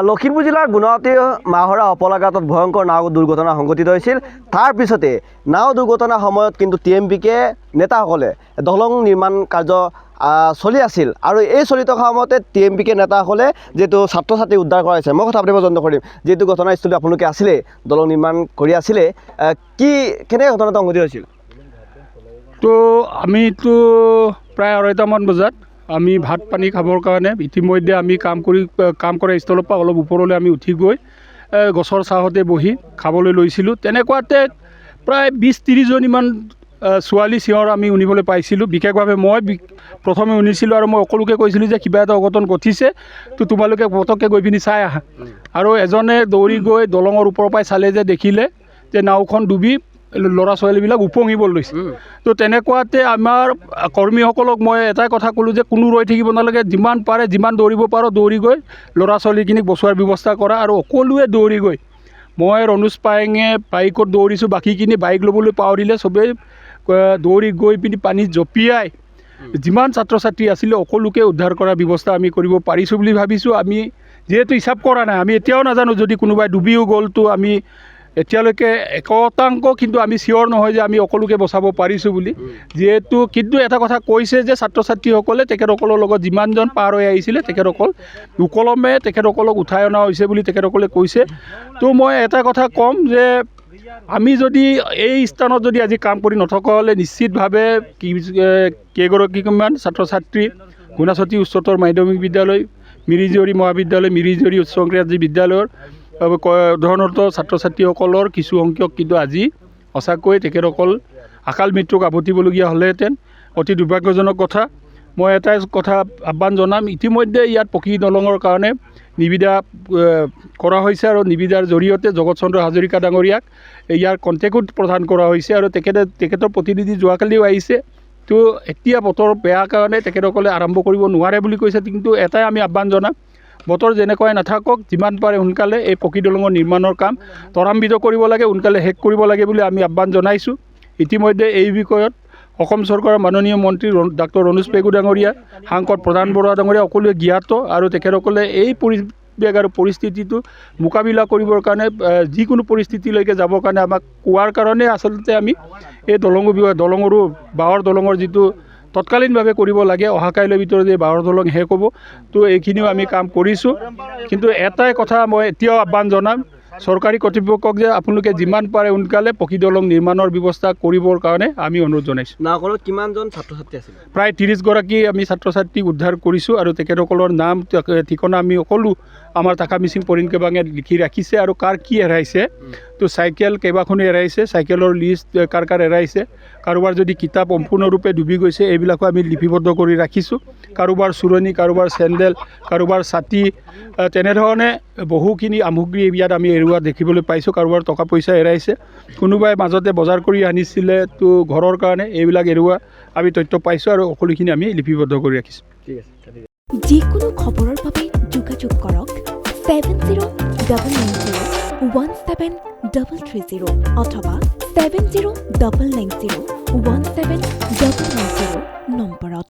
লখিমপুৰ জিলাৰ গুণাৱতী মাহৰা অপলাঘাটত ভয়ংকৰ নাও দুৰ্ঘটনা সংঘটিত হৈছিল। তাৰ পিছতে নাও দুৰ্ঘটনাৰ সময়ত কিন্তু TMPK নেতাসকলে দলং নিৰ্মাণ কাৰ্য চলি আছিল আৰু এই চলি থকা সময়তে TMPK নেতাসকলে যিহেতু ছাত্ৰ ছাত্ৰী উদ্ধাৰ কৰাইছে। মই কথা পাতিব যত্ন কৰিম, যিহেতু ঘটনাস্থলীত আপোনালোকে আছিলে, দলং নিৰ্মাণ কৰি আছিলে, কেনেকৈ ঘটনাটো সংঘটিত হৈছিল? তো আমিতো প্ৰায় 2:30মান বজাত আমি ভাত পানী খাবৰ কাৰণে ইতিমধ্যে আমি কাম কৰা স্থলৰ পৰা অলপ ওপৰলৈ আমি উঠি গৈ গছৰ ছাঁতে বহি খাবলৈ লৈছিলোঁ। তেনেকুৱাতে প্ৰায় 20-30 জনীমান ছোৱালী চিঞৰ আমি শুনিবলৈ পাইছিলোঁ। বিশেষভাৱে মই প্ৰথমে শুনিছিলোঁ আৰু মই সকলোকে কৈছিলোঁ যে কিবা এটা অঘটন ঘটিছে, তো তোমালোকে পটককৈ গৈ পিনি চাই আহা। আৰু এজনে দৌৰি গৈ দলঙৰ ওপৰৰ পৰাই চালে যে দেখিলে যে নাওখন ডুবি ল'ৰা ছোৱালীবিলাক উপঙিব লৈছে। তো তেনেকুৱাতে আমাৰ কৰ্মীসকলক মই এটাই কথা ক'লোঁ যে কোনো ৰৈ থাকিব নালাগে, যিমান পাৰে যিমান দৌৰিব পাৰোঁ দৌৰি গৈ ল'ৰা ছোৱালীখিনিক বচোৱাৰ ব্যৱস্থা কৰা। আৰু সকলোৱে দৌৰি গৈ, মই ৰণোজ পায়েঙে বাইকত দৌৰিছোঁ, বাকীখিনি বাইক ল'বলৈ পাহৰিলে, চবেই দৌৰি গৈ পিনি পানীত জঁপিয়াই যিমান ছাত্ৰ ছাত্ৰী আছিলে সকলোকে উদ্ধাৰ কৰাৰ ব্যৱস্থা আমি কৰিব পাৰিছোঁ বুলি ভাবিছোঁ। আমি যিহেতু হিচাপ কৰা নাই, আমি এতিয়াও নাজানো যদি কোনোবাই ডুবিও গ'লতো আমি এতিয়ালৈকে 100% কিন্তু আমি চিয়ৰ নহয় যে আমি সকলোকে বচাব পাৰিছোঁ বুলি। যিহেতু কিন্তু এটা কথা কৈছে যে ছাত্ৰ ছাত্ৰীসকলে তেখেতসকলৰ লগত যিমানজন পাৰ হৈ আহিছিলে তেখেতসকল সুকলমে তেখেতসকলক উঠাই অনা হৈছে বুলি তেখেতসকলে কৈছে। তো মই এটা কথা ক'ম যে আমি যদি এই স্থানত যদি আজি কাম কৰি নথকা হ'লে নিশ্চিতভাৱে কেইগৰাকীমান ছাত্ৰ ছাত্ৰী গুণাসতী উচ্চতৰ মাধ্যমিক বিদ্যালয়, মিৰিজীয়ৰী মহাবিদ্যালয়, মিৰিজীয়ৰী উচ্চ ইংৰাজী বিদ্যালয়ৰ উদাহৰণত ছাত্ৰ ছাত্ৰীসকলৰ কিছু সংখ্যক কিন্তু আজি সঁচাকৈ তেখেতসকল আকাল মৃত্যুক আৱতিবলগীয়া হ'লেহেঁতেন। অতি দুৰ্ভাগ্যজনক কথা। মই এটাই কথা আহ্বান জনাম, ইতিমধ্যে ইয়াত পকী দলঙৰ কাৰণে নিবিদা কৰা হৈছে আৰু নিবিদাৰ জৰিয়তে জগত চন্দ্ৰ হাজৰিকা ডাঙৰীয়াক ইয়াৰ কণ্টেক্টত প্ৰদান কৰা হৈছে আৰু তেখেতৰ প্ৰতিনিধি যোৱাকালিও আহিছে। তো এতিয়া বতৰ বেয়া কাৰণে তেখেতসকলে আৰম্ভ কৰিব নোৱাৰে বুলি কৈছে। কিন্তু এটাই আমি আহ্বান জনাম, বতৰ যেনেকুৱাই নাথাকক যিমান পাৰে সোনকালে এই পকী দলঙৰ নিৰ্মাণৰ কাম ত্বৰান্বিত কৰিব লাগে, সোনকালে শেষ কৰিব লাগে বুলি আমি আহ্বান জনাইছোঁ। ইতিমধ্যে এই বিষয়ত অসম চৰকাৰৰ মাননীয় মন্ত্ৰী ডাক্তৰ ৰণোজ পেগু ডাঙৰীয়া, সাংসদ প্ৰধান বৰুৱা ডাঙৰীয়া সকলোৱে জ্ঞাত আৰু তেখেতসকলে এই পৰিৱেশ আৰু পৰিস্থিতিটো মোকাবিলা কৰিবৰ কাৰণে যিকোনো পৰিস্থিতিলৈকে যাবৰ কাৰণে আমাক কোৱাৰ কাৰণে আচলতে আমি এই দলঙৰো বাঁহৰ দলঙৰ যিটো তৎকালীনভাৱে কৰিব লাগে, অহা কাইলৈৰ ভিতৰত এই বাঁহৰ দলং শেষ হ'ব। তো এইখিনিও আমি কাম কৰিছোঁ। কিন্তু এটাই কথা মই এতিয়াও আহ্বান জনাম চৰকাৰী কৰ্তৃপক্ষক যে আপোনালোকে যিমান পাৰে সোনকালে পকী দলং নিৰ্মাণৰ ব্যৱস্থা কৰিবৰ কাৰণে আমি অনুৰোধ জনাইছোঁ। নাওখনত কিমানজন ছাত্ৰ ছাত্ৰী আছিল? প্ৰায় 30 গৰাকী আমি ছাত্ৰ ছাত্ৰীক উদ্ধাৰ কৰিছোঁ আৰু তেখেতসকলৰ নাম ঠিকনা আমি সকলো আমাৰ টাকা মিচিং পৰিণ কেবাঙে লিখি ৰাখিছে আৰু কাৰ কি হেৰাইছে। তো চাইকেল কেইবাখনো হেৰাইছে, চাইকেলৰ লিষ্ট কাৰ হেৰাইছে, কাৰোবাৰ যদি কিতাপ সম্পূৰ্ণৰূপে ডুবি গৈছে এইবিলাকো আমি লিপিবদ্ধ কৰি ৰাখিছোঁ। কাৰোবাৰ চুৰণি, কাৰোবাৰ চেণ্ডেল, কাৰোবাৰ ছাতি, তেনেধৰণে বহুখিনি সামগ্ৰী ইয়াত আমি এৰুৱা দেখিবলৈ পাইছোঁ। কাৰোবাৰ টকা পইচা হেৰাইছে, কোনোবাই মাজতে বজাৰ কৰি আনিছিলে তো ঘৰৰ কাৰণে, এইবিলাক এৰুৱা আমি তথ্য পাইছোঁ আৰু সকলোখিনি আমি লিপিবদ্ধ কৰি ৰাখিছোঁ। ঠিক আছে। যিকোনো খবৰৰ বাবে যোগাযোগ কৰক 7099017330 অথবা 7099017990।